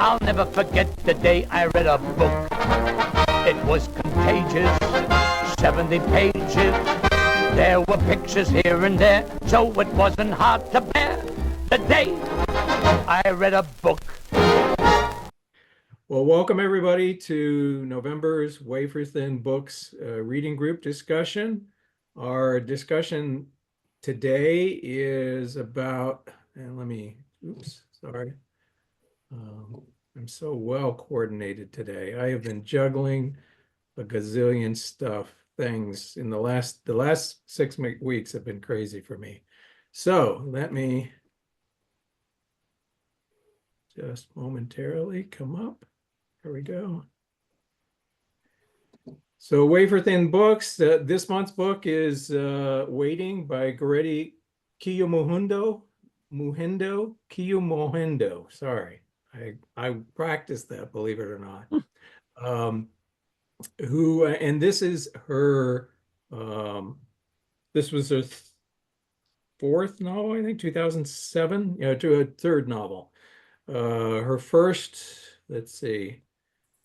I'll never forget the day I read a book. It was contagious, 70 pages. There were pictures here and there, so it wasn't hard to bear. The day I read a book. Well, welcome everybody to November's Wafer Thin Books reading group discussion. Our discussion today is about, and I'm so well coordinated today. I have been juggling a gazillion things in the last 6 weeks have been crazy for me. So let me just momentarily come up. Here we go. So Wafer Thin Books, this month's book is Waiting by Goretti Kyomuhendo. Sorry, I practiced that, believe it or not. And this is her, this was her fourth novel, I think, 2007, to a third novel. Her first, let's see,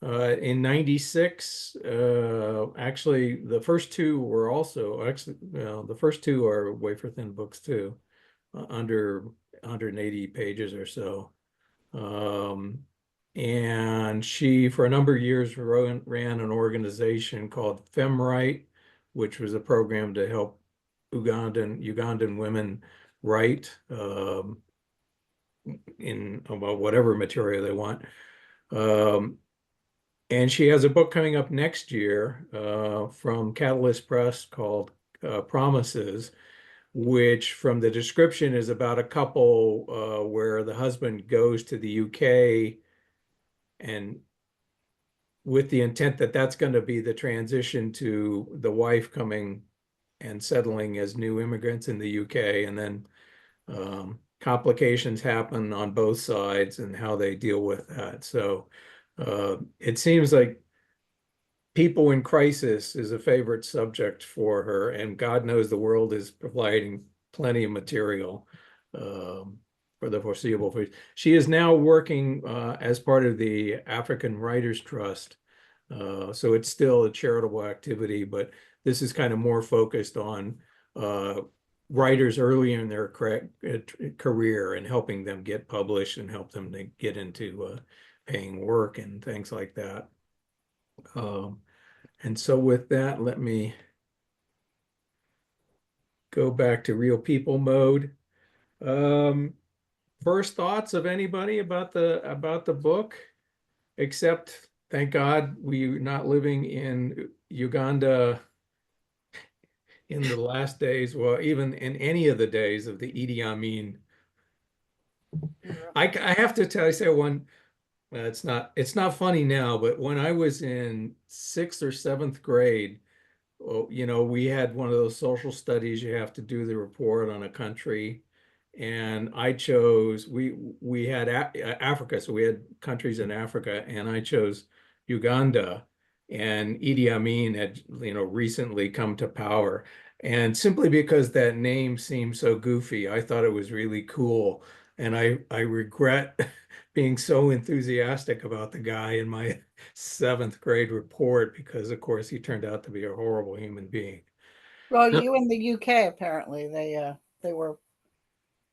in 96, actually the first two were also, the first two are Wafer Thin Books too, under 180 pages or so. And she, for a number of years, ran an organization called FemRight, which was a program to help Ugandan women write in about whatever material they want. And she has a book coming up next year from Catalyst Press called Promises, which from the description is about a couple where the husband goes to the UK and with the intent that that's going to be the transition to the wife coming and settling as new immigrants in the UK, and then complications happen on both sides and how they deal with that. So it seems like people in crisis is a favorite subject for her, and God knows the world is providing plenty of material for the foreseeable future. She is now working as part of the African Writers Trust. So it's still a charitable activity, but this is kind of more focused on writers early in their career and helping them get published and help them to get into paying work and things like that. And so with that, let me go back to real people mode. First thoughts of anybody about the book, except thank God we're not living in Uganda in the last days, well, even in any of the days of the Idi Amin. I have to tell you, it's not funny now, but when I was in 6th or 7th grade, we had one of those social studies, you have to do the report on a country. And I chose, we had Africa, so we had countries in Africa, and I chose Uganda, and Idi Amin had, recently come to power. And simply because that name seemed so goofy, I thought it was really cool. And I regret being so enthusiastic about the guy in my 7th grade report, because of course he turned out to be a horrible human being. Well, you in the UK, apparently, they were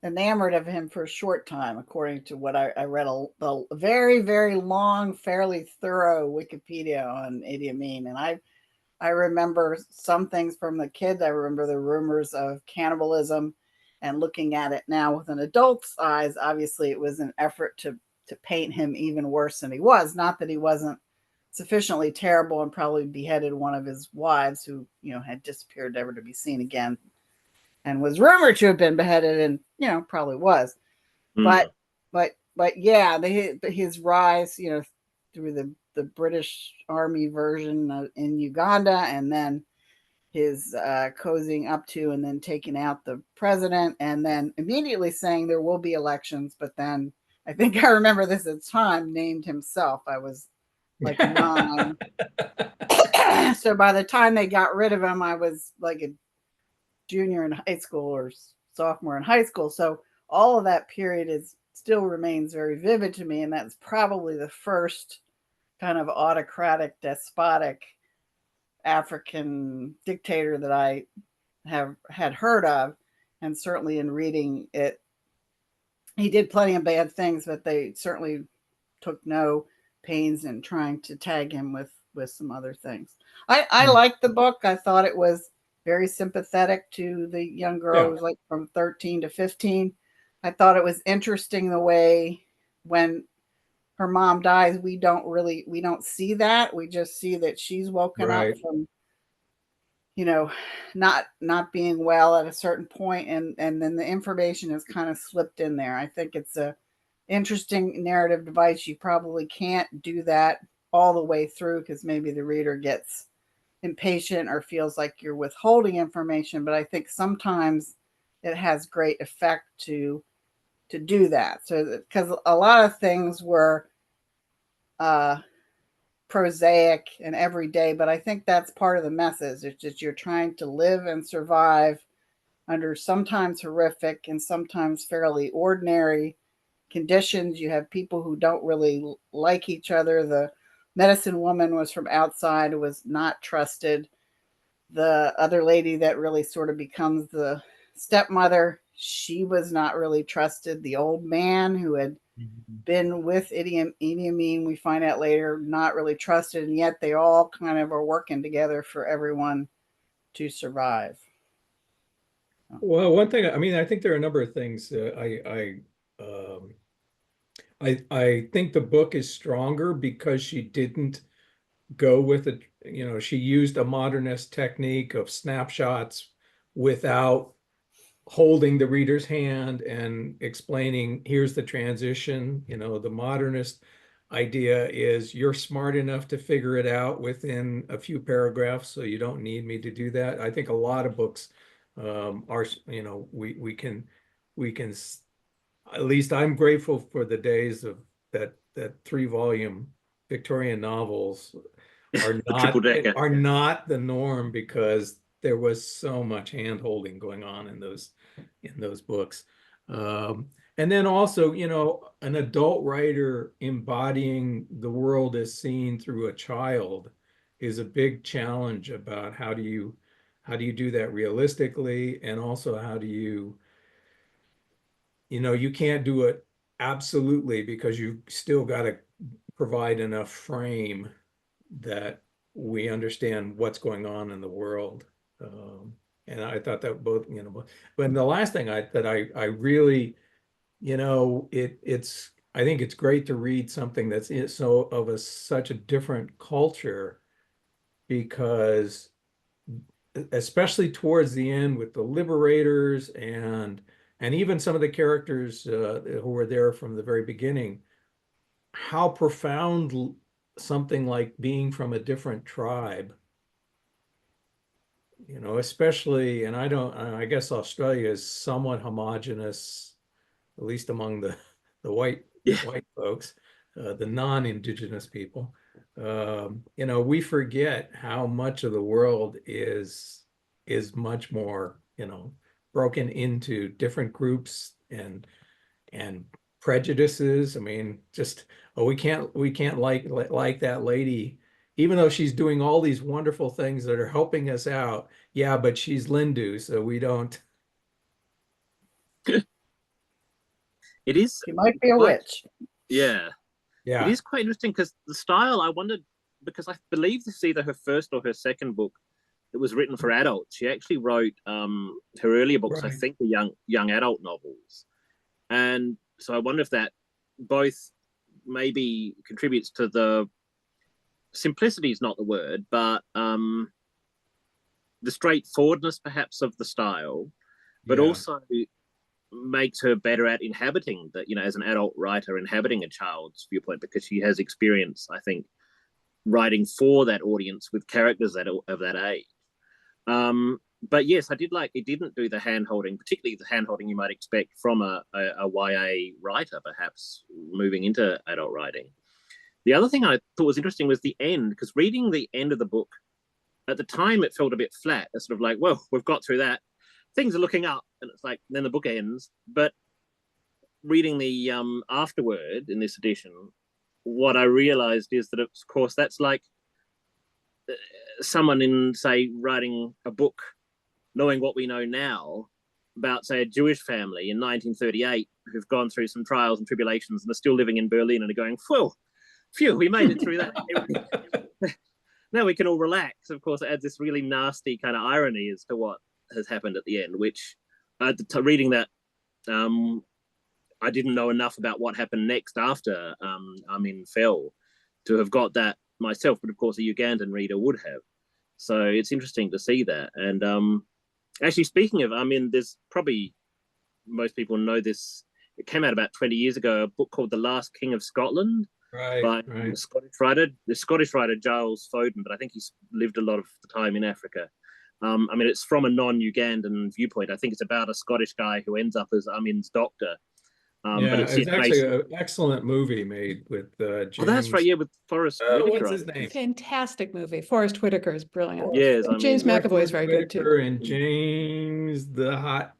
enamored of him for a short time, according to what I read, a very, very long, fairly thorough Wikipedia on Idi Amin. And I remember some things from the kids. I remember the rumors of cannibalism, and looking at it now with an adult's eyes, obviously it was an effort to paint him even worse than he was. Not that he wasn't sufficiently terrible and probably beheaded one of his wives who, had disappeared, never to be seen again, and was rumored to have been beheaded, and probably was. But yeah, his rise, through the British Army version in Uganda, and then his cozying up to and then taking out the president, and then immediately saying there will be elections. But then I think I remember this at the time, named himself. I was like 9. So by the time they got rid of him, I was like a junior in high school or sophomore in high school. So all of that period is still remains very vivid to me, and that's probably the first kind of autocratic, despotic African dictator that I had heard of, and certainly in reading it, he did plenty of bad things, but they certainly took no pains in trying to tag him with some other things. I liked the book. I thought it was very sympathetic to the young girl who was like from 13 to 15. I thought it was interesting the way when her mom dies, we don't see that. We just see that she's woken up from, not being well at a certain point, and then the information is kind of slipped in there. I think it's a interesting narrative device. You probably can't do that all the way through because maybe the reader gets impatient or feels like you're withholding information, but I think sometimes it has great effect to do that. So because a lot of things were prosaic and everyday, but I think that's part of the message. It's just you're trying to live and survive under sometimes horrific and sometimes fairly ordinary conditions. You have people who don't really like each other. The medicine woman was from outside, was not trusted. The other lady that really sort of becomes the stepmother, she was not really trusted. The old man who had been with Idi Amin, we find out later, not really trusted, and yet they all kind of are working together for everyone to survive. Well, one thing, I mean, I think there are a number of things. I think the book is stronger because she didn't go with it. She used a modernist technique of snapshots without holding the reader's hand and explaining, here's the transition. The modernist idea is you're smart enough to figure it out within a few paragraphs, so you don't need me to do that. I think a lot of books are, we can, at least I'm grateful for the days of that 3-volume Victorian novels are not the norm, because there was so much hand holding going on in those books. And then also, an adult writer embodying the world as seen through a child is a big challenge about how do you do that realistically, and also how do you can't do it absolutely, because you still got to provide enough frame that we understand what's going on in the world. And I thought that both, but the last thing I really, I think it's great to read something that's so of such a different culture, because especially towards the end with the liberators and even some of the characters who were there from the very beginning, how profound something like being from a different tribe, especially, and I guess Australia is somewhat homogenous, at least among the white folks, the non-indigenous people. We forget how much of the world is much more, broken into different groups and prejudices. I mean, just, we can't like that lady, even though she's doing all these wonderful things that are helping us out. Yeah, but she's Lindu, so we don't. It is. She might be a witch. Yeah. Yeah. It is quite interesting because the style, I wondered, because I believe this is either her first or her second book that was written for adults. She actually wrote her earlier books, I think, the young adult novels. And so I wonder if that both maybe contributes to the simplicity is not the word, but the straightforwardness perhaps of the style, but also makes her better at inhabiting that, as an adult writer, inhabiting a child's viewpoint, because she has experience, I think, writing for that audience with characters of that age. But yes, I did like it didn't do the hand-holding, particularly the hand-holding you might expect from a YA writer, perhaps moving into adult writing. The other thing I thought was interesting was the end, because reading the end of the book, at the time it felt a bit flat. It's sort of like, well, we've got through that. Things are looking up, and it's like, then the book ends. But reading the afterword in this edition, what I realized is that, of course, that's like someone in, say, writing a book, knowing what we know now about, say, a Jewish family in 1938 who've gone through some trials and tribulations and are still living in Berlin and are going, phew, we made it through that. Now we can all relax. Of course, it adds this really nasty kind of irony as to what has happened at the end, which reading that, I didn't know enough about what happened next after Amin fell to have got that myself, but of course a Ugandan reader would have. So it's interesting to see that. And actually, speaking of Amin, there's probably, most people know this, it came out about 20 years ago, a book called The Last King of Scotland, by the Scottish writer Giles Foden, but I think he's lived a lot of the time in Africa. I mean, it's from a non-Ugandan viewpoint. I think it's about a Scottish guy who ends up as Amin's doctor. But it's actually an excellent movie made with James. Oh, that's right, yeah, with Forrest Whitaker. What's his name? Fantastic movie. Forrest Whitaker is brilliant. Yes, I mean, James McAvoy is very good too. And James the Hot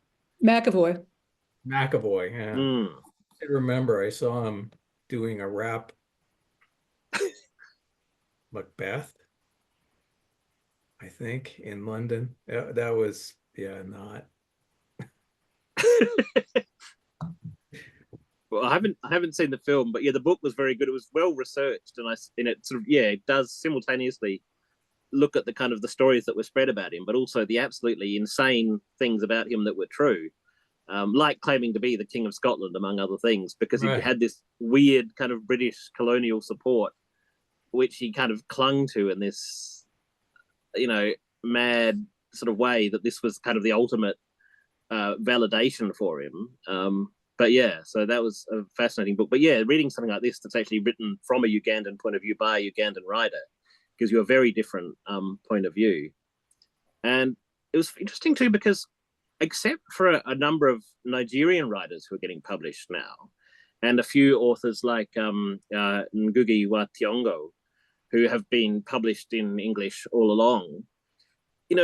McAvoy, yeah. I remember I saw him doing a rap Macbeth, I think, in London. That was, not. Well, I haven't seen the film, but yeah, the book was very good. It was well researched, and it sort of, it does simultaneously look at the kind of the stories that were spread about him, but also the absolutely insane things about him that were true, like claiming to be the King of Scotland, among other things, because he had this weird kind of British colonial support, which he kind of clung to in this, mad sort of way that this was kind of the ultimate validation for him. But yeah, so that was a fascinating book. But yeah, reading something like this that's actually written from a Ugandan point of view by a Ugandan writer gives you a very different point of view. And it was interesting too, because except for a number of Nigerian writers who are getting published now, and a few authors like Ngugi wa Thiong'o, who have been published in English all along,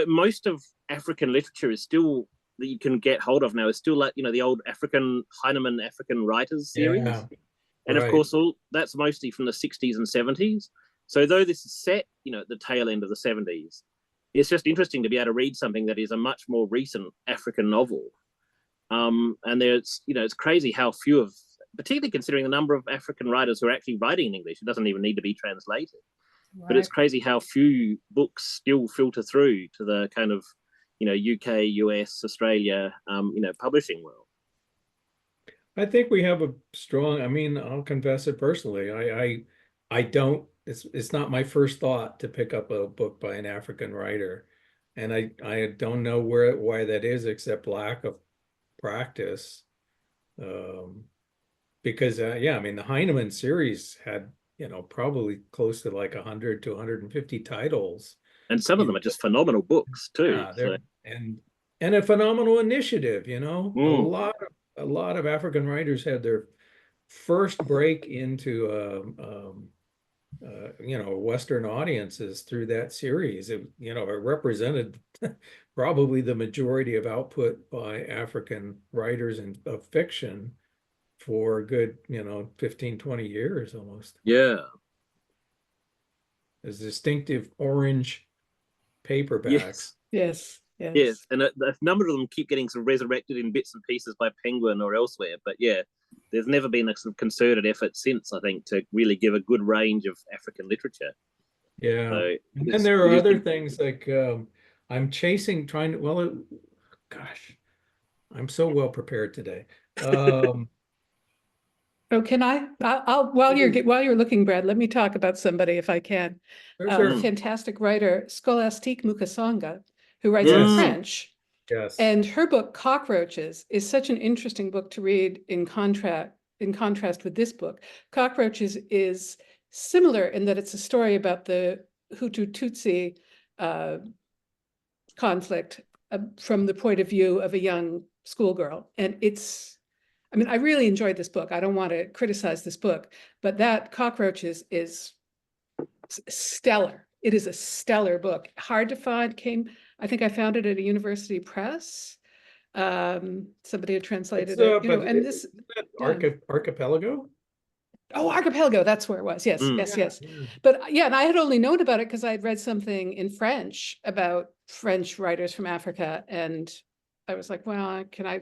most of African literature is still, that you can get hold of now, is still like, the old Heinemann African Writers series. Yeah, and of course, that's mostly from the 60s and 70s. So though this is set, at the tail end of the 70s, it's just interesting to be able to read something that is a much more recent African novel. And there's, it's crazy how few of, particularly considering the number of African writers who are actually writing in English, it doesn't even need to be translated. Right. But it's crazy how few books still filter through to the kind of, UK, US, Australia, publishing world. I think we have a strong, I'll confess it personally. I don't, it's not my first thought to pick up a book by an African writer. And I don't know why that is, except lack of practice. Because the Heinemann series had, probably close to like 100 to 150 titles. And some of them are just phenomenal books too. Yeah, and a phenomenal initiative, A lot of African writers had their first break into Western audiences through that series. It represented probably the majority of output by African writers of fiction for a good 15, 20 years almost. Yeah. As distinctive orange paperbacks. Yes. And a number of them keep getting sort of resurrected in bits and pieces by Penguin or elsewhere. But yeah, there's never been a sort of concerted effort since, I think, to really give a good range of African literature. Yeah. So and then there are other things like I'm I'm so well prepared today. Can I'll while you're looking, Brad, let me talk about somebody if I can. Sure. Fantastic writer, Scholastique Mukasonga, who writes in French. Yes. And her book, Cockroaches, is such an interesting book to read in contrast with this book. Cockroaches is similar in that it's a story about the Hutu-Tutsi conflict from the point of view of a young schoolgirl. And I really enjoyed this book. I don't want to criticize this book, but that Cockroaches is stellar. It is a stellar book. Hard to find. I think I found it at a university press. Somebody had translated It's, it, you know, but and this, isn't that yeah. Archipelago? Oh, Archipelago, that's where it was. Yes, Mm. yes, Yeah, yes. yeah. But yeah, and I had only known about it because I had read something in French about French writers from Africa. And I was like, well, can I,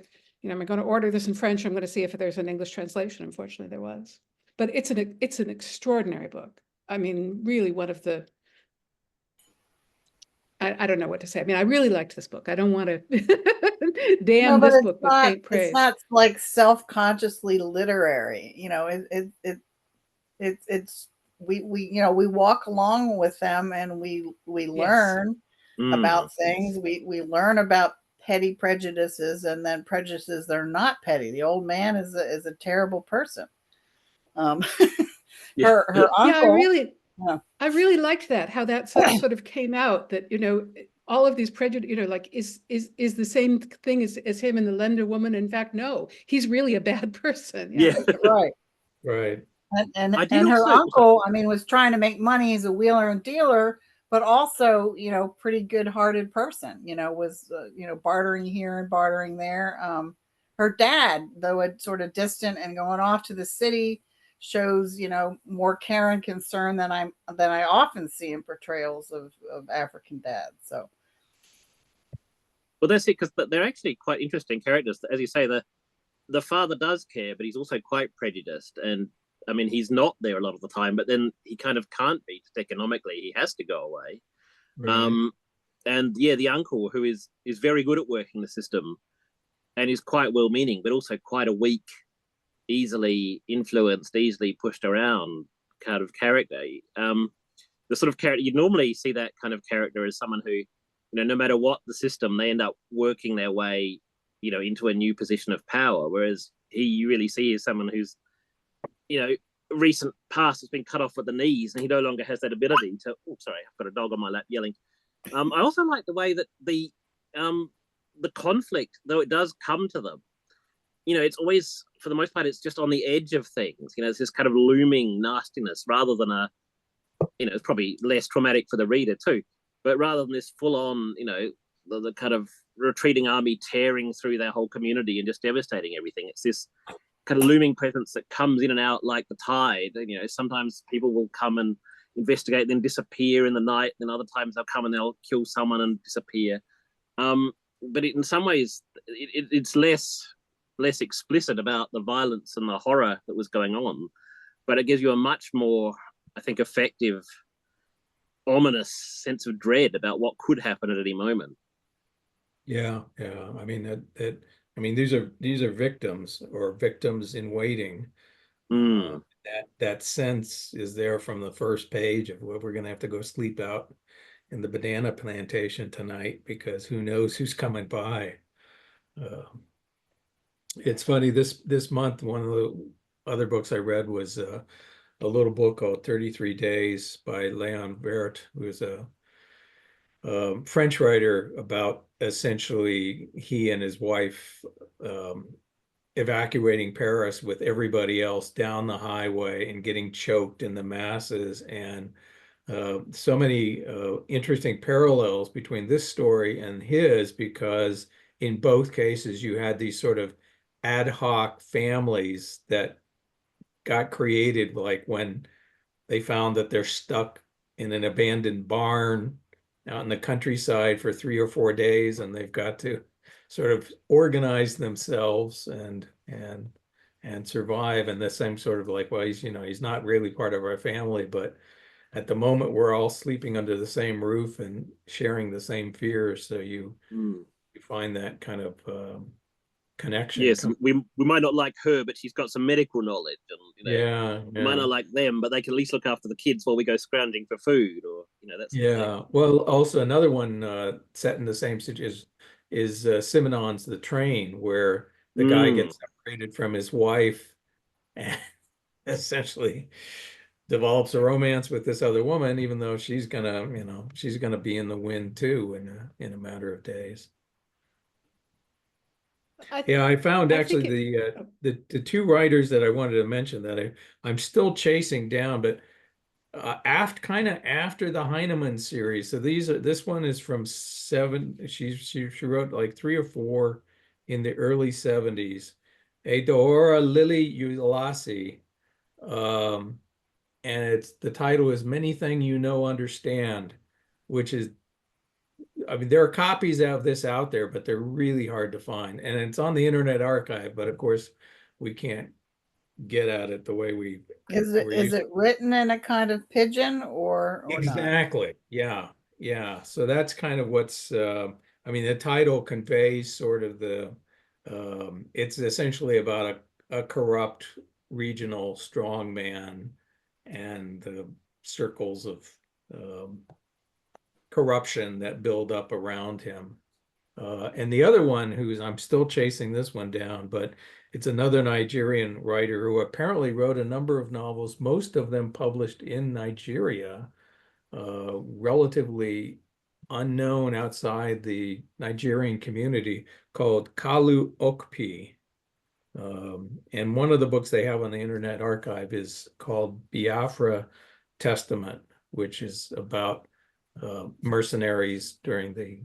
you know, am I going to order this in French? I'm going to see if there's an English translation. Unfortunately, there was. But it's an extraordinary book. I mean, really one of the, I don't know what to say. I mean, I really liked this book. I don't want to No, damn but this book with faint it's praise. not like self-consciously literary. You know, it's we you know, we walk along with them and we Yes. learn about Mm. things. We learn about petty prejudices, and then prejudices that are not petty. The old man is a terrible person. Um, Yeah. her Yeah, uncle. I really liked that, how that sort of came out, that, you know, all of these prejudice, you know, like is the same thing as him and the lender woman. In fact, no, he's really a bad person. Yeah. Right. Right. I did And her also. uncle, I mean, was trying to make money as a wheeler and dealer, but also, you know, pretty good-hearted person. You know, was you know, bartering here and bartering there. Her dad, though, it sort of distant and going off to the city, shows, you know, more care and concern than I often see in portrayals of African dads. So Well, that's it, because they're actually quite interesting characters. As you say, the father does care, but he's also quite prejudiced. And I mean, he's not there a lot of the time, but then he kind of can't be, just economically. He has to go away. Right. And yeah, the uncle, who is very good at working the system and is quite well-meaning, but also quite a weak, easily influenced, easily pushed around kind of character. The sort of character you normally see, that kind of character, as someone who, you know, no matter what the system, they end up working their way, you know, into a new position of power. Whereas he, you really see, is someone who's, you know, recent past has been cut off at the knees, and he no longer has that ability to. Oh, sorry, I've got a dog on my lap yelling. I also like the way that the conflict, though it does come to them, you know, it's always, for the most part, it's just on the edge of things. You know, it's this kind of looming nastiness, rather than a, you know, it's probably less traumatic for the reader too, but rather than this full-on, you know, the kind of retreating army tearing through their whole community and just devastating everything. It's this kind of looming presence that comes in and out like the tide. And, you know, sometimes people will come and investigate, then disappear in the night. Then other times they'll come and they'll kill someone and disappear. But in some ways, it's less explicit about the violence and the horror that was going on, but it gives you a much more, I think, effective, ominous sense of dread about what could happen at any moment. Yeah, yeah. I mean I mean, these are victims, or victims in waiting. Mm. That sense is there from the first page of, well, we're going to have to go sleep out in the banana plantation tonight because who knows who's coming by. It's funny, this month, one of the other books I read was a little book called 33 Days by Leon Vert, who is a French writer, about essentially he and his wife evacuating Paris with everybody else down the highway and getting choked in the masses. And so many interesting parallels between this story and his, because in both cases you had these sort of ad hoc families that got created, like when they found that they're stuck in an abandoned barn out in the countryside for 3 or 4 days, and they've got to sort of organize themselves and survive. And the same sort of like, well, he's, you know, he's not really part of our family, but at the moment we're all sleeping under the same roof and sharing the same fears. So you find that kind of connection. Yes, we might not like her, but she's got some medical knowledge, and, you know, Yeah, we might not like them, but they can at least look after the kids while we go scrounging for food, or, you know, that's yeah. Well, also another one set in the same situation is Simonon's The Train, where the guy gets separated from his wife and essentially develops a romance with this other woman, even though she's gonna, you know, she's gonna be in the wind too in a matter of days. Yeah, I found I actually think the two writers that I wanted to mention that I'm still chasing down, but after the Heinemann series. So this one is from seven. She wrote like 3 or 4 in the early 70s, Edoora Lily Ulasi. And the title is Many Thing You Know Understand, which is, I mean, there are copies of this out there, but they're really hard to find. And it's on the Internet Archive, but of course, we can't get at it the way we Is it written in a kind of pidgin or not? Exactly. Yeah. Yeah. So that's kind of what's, I mean, the title conveys sort of it's essentially about a corrupt regional strongman and the circles of corruption that build up around him. And the other one, I'm still chasing this one down, but it's another Nigerian writer who apparently wrote a number of novels, most of them published in Nigeria, relatively unknown outside the Nigerian community, called Kalu Okpi. And one of the books they have on the Internet Archive is called Biafra Testament, which is about mercenaries during the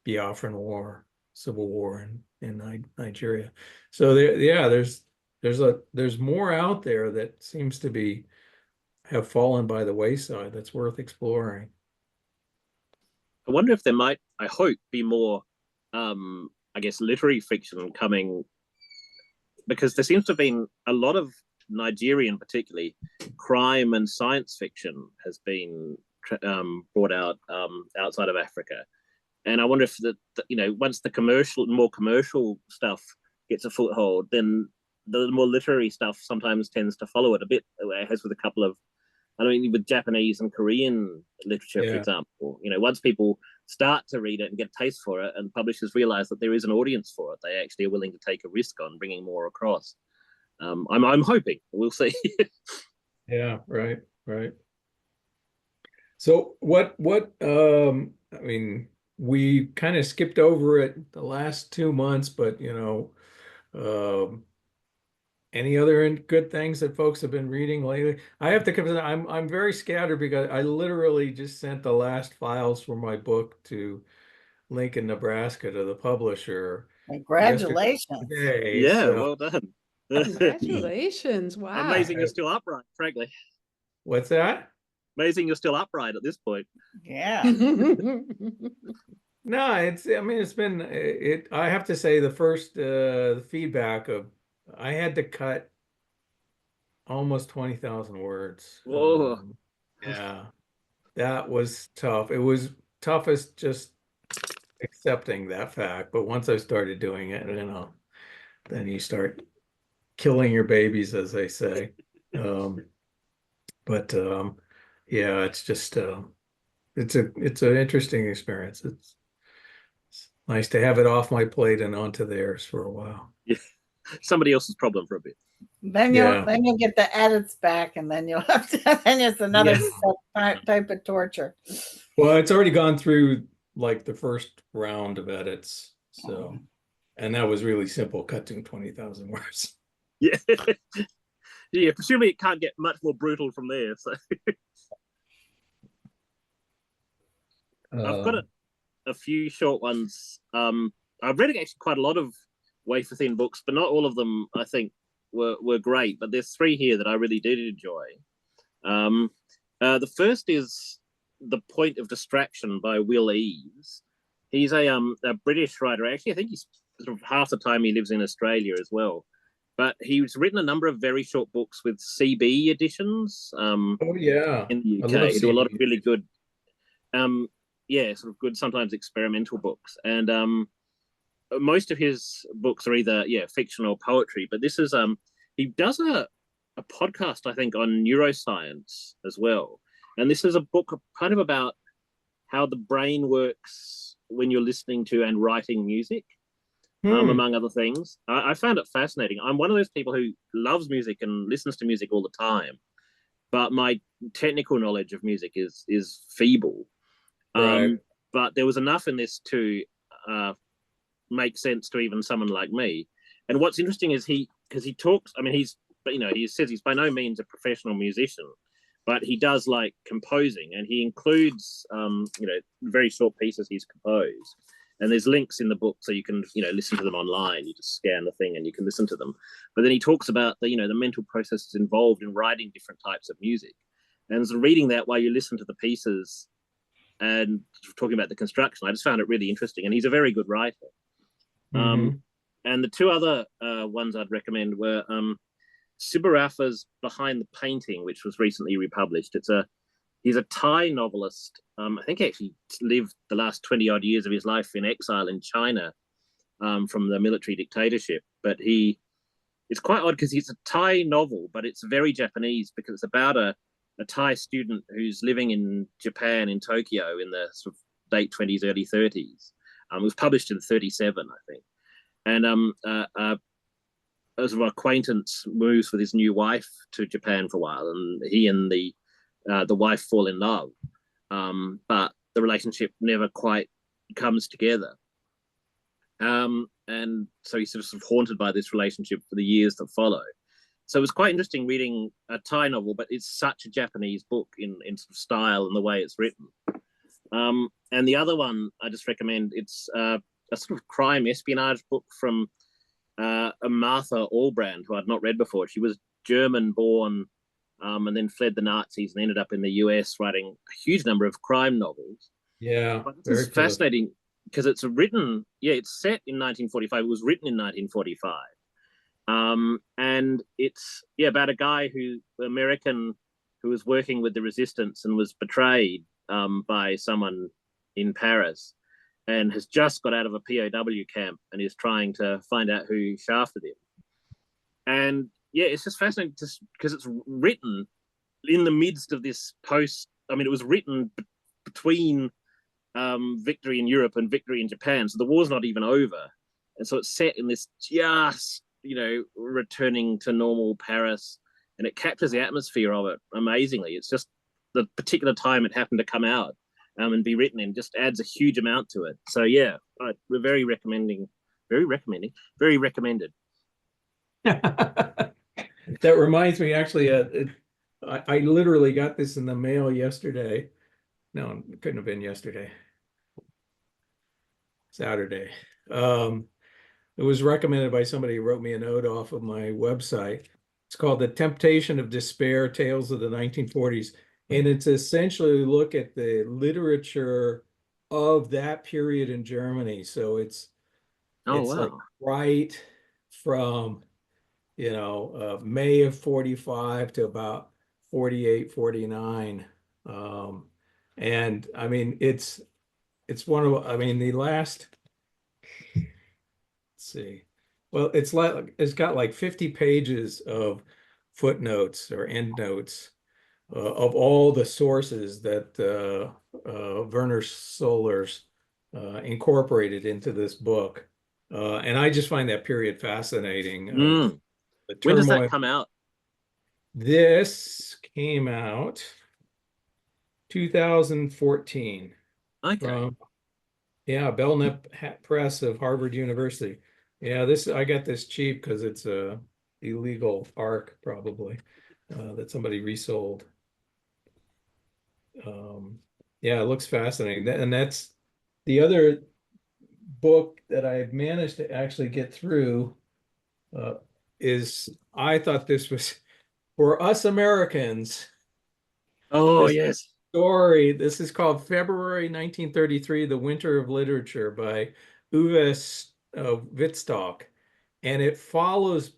Biafran War, Civil War in Nigeria. So there's more out there that seems to have fallen by the wayside that's worth exploring. I wonder if there might, I hope, be more, I guess, literary fiction coming, because there seems to have been a lot of Nigerian, particularly, crime and science fiction has been brought out outside of Africa. And I wonder if once the more commercial stuff gets a foothold, then the more literary stuff sometimes tends to follow it a bit, as with a couple of, I mean, with Japanese and Korean literature, for example. Once people start to read it and get a taste for it, and publishers realize that there is an audience for it, they actually are willing to take a risk on bringing more across. I'm hoping. We'll see. Yeah, right. So what I mean, we kind of skipped over it the last 2 months, but any other good things that folks have been reading lately? I have to confess, I'm very scattered because I literally just sent the last files for my book to Lincoln, Nebraska, to the publisher Congratulations. yesterday. Yeah, So, well done. Congratulations. Wow. Amazing you're still upright, frankly. what's that? Amazing you're still upright at this point. Yeah. No, I mean, it's been I have to say the first feedback of I had to cut almost 20,000 words. Whoa. Yeah, that was tough. It was toughest just accepting that fact. But once I started doing it, then you start killing your babies, as they say. But yeah, it's just it's an interesting experience. It's nice to have it off my plate and onto theirs for a while. Yeah. Somebody else's problem for a bit. Then you'll get the edits back, and then you'll have to. Then it's another type of torture. Well, it's already gone through like the first round of edits, so and that was really simple, cutting 20,000 words. Yeah, yeah. Presumably, it can't get much more brutal from there. So I've got a few short ones. I've read actually quite a lot of wafer thin books, but not all of them I think were great. But there's 3 here that I really did enjoy. The first is The Point of Distraction by Will Eaves. He's a British writer. Actually, I think he's sort of half the time he lives in Australia as well. But he's written a number of very short books with CB editions. Oh yeah, in the UK, they do a lot of really good, sort of good, sometimes experimental books. And most of his books are either fiction or poetry. But this is he does a podcast, I think, on neuroscience as well. And this is a book kind of about how the brain works when you're listening to and writing music. Among other things. I found it fascinating. I'm one of those people who loves music and listens to music all the time, but my technical knowledge of music is feeble. Right. But there was enough in this to make sense to even someone like me. And what's interesting is because he talks, I mean, he says he's by no means a professional musician, but he does like composing, and he includes very short pieces he's composed. And there's links in the book so you can, listen to them online. You just scan the thing and you can listen to them. But then he talks about the mental processes involved in writing different types of music. And so reading that while you listen to the pieces and talking about the construction, I just found it really interesting. And he's a very good writer. And the two other ones I'd recommend were Siburapha's Behind the Painting, which was recently republished. He's a Thai novelist. I think he actually lived the last 20 odd years of his life in exile in China from the military dictatorship. But it's quite odd because it's a Thai novel, but it's very Japanese because it's about a Thai student who's living in Japan, in Tokyo, in the sort of late 20s, early 30s. It was published in 37, I think. And as an acquaintance moves with his new wife to Japan for a while, and he and the wife fall in love, but the relationship never quite comes together. And so he's sort of haunted by this relationship for the years that follow. So it was quite interesting reading a Thai novel, but it's such a Japanese book in sort of style and the way it's written. And the other one I just recommend, it's a sort of crime espionage book from Martha Albrand, who I'd not read before. She was German-born and then fled the Nazis and ended up in the US writing a huge number of crime novels. Yeah, it's fascinating because it's written, it's set in 1945. It was written in 1945. And it's about a guy American who was working with the resistance and was betrayed by someone in Paris and has just got out of a POW camp and is trying to find out who shafted him. And it's just fascinating because it's written in the midst of this it was written between victory in Europe and victory in Japan. So the war's not even over. And so it's set in this just, returning to normal Paris, and it captures the atmosphere of it amazingly. It's just the particular time it happened to come out and be written in just adds a huge amount to it. So we're very recommended. That reminds me, actually, I literally got this in the mail yesterday. No, it couldn't have been yesterday. Saturday. It was recommended by somebody who wrote me a note off of my website. It's called The Temptation of Despair, Tales of the 1940s. And it's essentially a look at the literature of that period in Germany. So it's like right from, May of 45 to about 48, 49. And I mean, it's one of, the last, see. Well, it's got like 50 pages of footnotes or endnotes of all the sources that Werner Sollers incorporated into this book. And I just find that period fascinating. When does that come out? This came out 2014. Okay. From, Belknap Press of Harvard University. I got this cheap because it's a illegal ARC probably that somebody resold. It looks fascinating. And that's the other book that I've managed to actually get through is, I thought this was for us Americans. Oh, yes. Story. This is called February 1933, The Winter of Literature by Eaves Wittstock. And it follows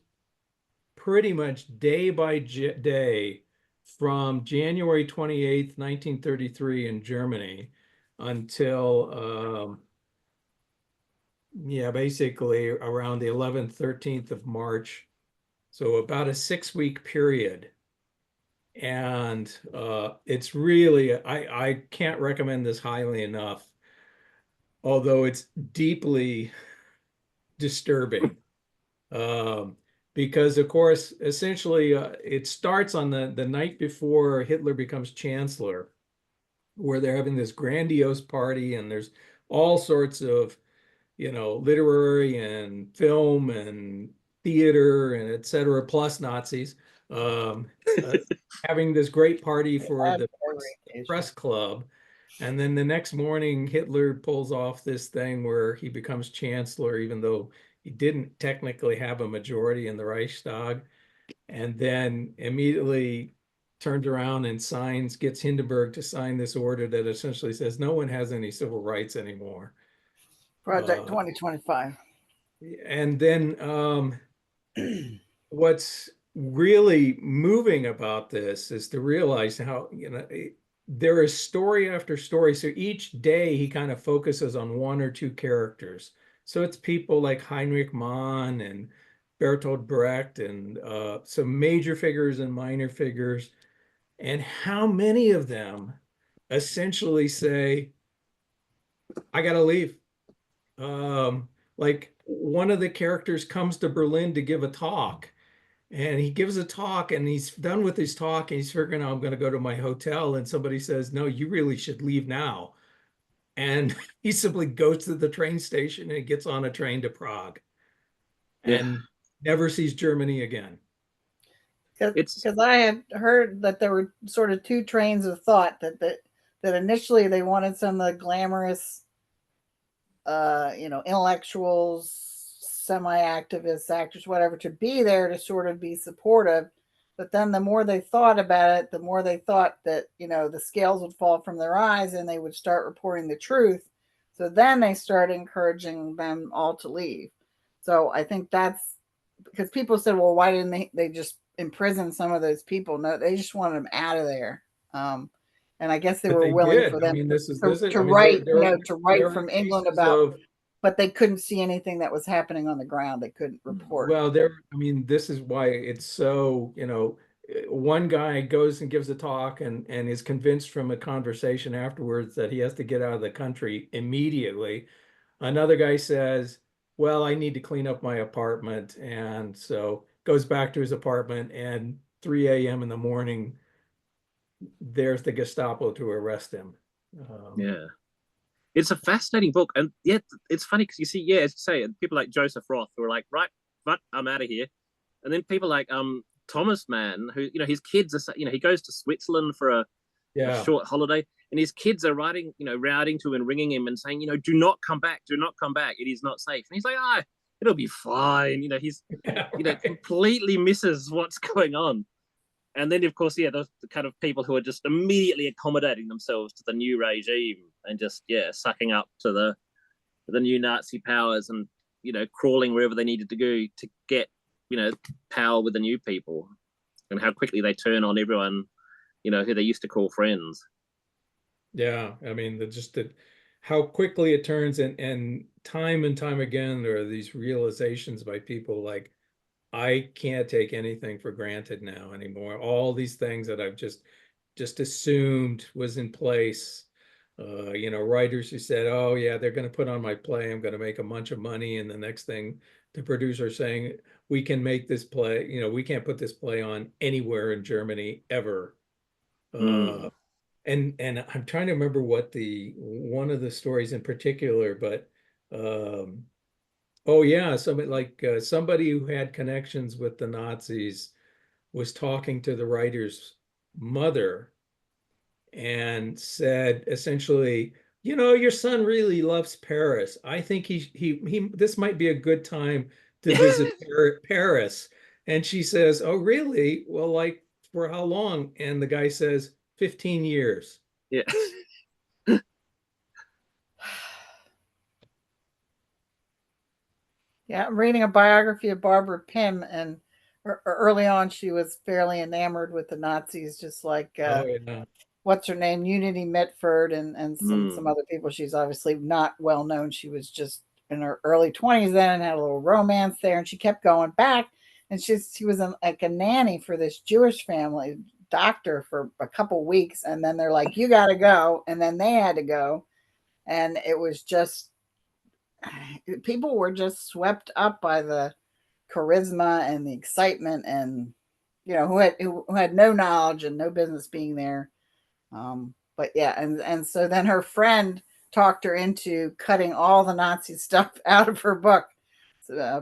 pretty much day by day from January 28th, 1933 in Germany until, basically around the 11th, 13th of March. So about a 6-week period. And it's really, I can't recommend this highly enough, although it's deeply disturbing. Because of course, essentially it starts on the night before Hitler becomes chancellor, where they're having this grandiose party and there's all sorts of, literary and film and theater and etc. plus Nazis. Having this great party for the press club. And then the next morning, Hitler pulls off this thing where he becomes chancellor, even though he didn't technically have a majority in the Reichstag, and then immediately turns around and gets Hindenburg to sign this order that essentially says no one has any civil rights anymore. Project 2025. And then what's really moving about this is to realize how, there is story after story. So each day he kind of focuses on one or two characters. So it's people like Heinrich Mann and Bertolt Brecht and some major figures and minor figures. And how many of them essentially say, I got to leave. Like one of the characters comes to Berlin to give a talk, and he gives a talk and he's done with his talk and he's figuring out, I'm going to go to my hotel. And somebody says, no, you really should leave now. And he simply goes to the train station and gets on a train to Prague and never sees Germany again. Because I had heard that there were sort of two trains of thought that initially they wanted some of the glamorous, intellectuals, semi-activists, actors, whatever, to be there to sort of be supportive. But then the more they thought about it, the more they thought that, the scales would fall from their eyes and they would start reporting the truth. So then they started encouraging them all to leave. So I think that's because people said, well, why didn't they just imprison some of those people? No, they just wanted them out of there. And I guess they were willing for them to write from England about, but they couldn't see anything that was happening on the ground. They couldn't report. Well, this is why it's so, one guy goes and gives a talk and is convinced from a conversation afterwards that he has to get out of the country immediately. Another guy says, well, I need to clean up my apartment. And so goes back to his apartment, and 3 a.m. in the morning, there's the Gestapo to arrest him. It's a fascinating book. And yet it's funny because you see, as you say, people like Joseph Roth who are like, right, I'm out of here. And then people like Thomas Mann, who, his kids are, he goes to Switzerland for a short holiday, and his kids are writing to and ringing him and saying, do not come back. It is not safe. And he's like, it'll be fine. He's, completely misses what's going on. And then, of course, those kind of people who are just immediately accommodating themselves to the new regime and just, sucking up to the new Nazi powers and, crawling wherever they needed to go to get, power with the new people, and how quickly they turn on everyone, who they used to call friends. Yeah, I mean, how quickly it turns, and time again, there are these realizations by people like, I can't take anything for granted now anymore. All these things that I've just assumed was in place. Writers who said, oh yeah, they're going to put on my play, I'm going to make a bunch of money. And the next thing, the producer saying, we can make this play, we can't put this play on anywhere in Germany ever. And I'm trying to remember what one of the stories in particular, but somebody who had connections with the Nazis was talking to the writer's mother and said essentially, your son really loves Paris. I think this might be a good time to visit Paris. And she says, oh, really? Well, like, for how long? And the guy says, 15 years. Yeah. Yeah, I'm reading a biography of Barbara Pym, and early on she was fairly enamored with the Nazis, just like what's her name, Unity Mitford, and some other people. She's obviously not well known. She was just in her early 20s then and had a little romance there, and she kept going back. And she was like a nanny for this Jewish family, doctor, for a couple weeks, and then they're like, you got to go, and then they had to go, and it was just, people were just swept up by the charisma and the excitement, and who had no knowledge and no business being there. But yeah, and so then her friend talked her into cutting all the Nazi stuff out of her book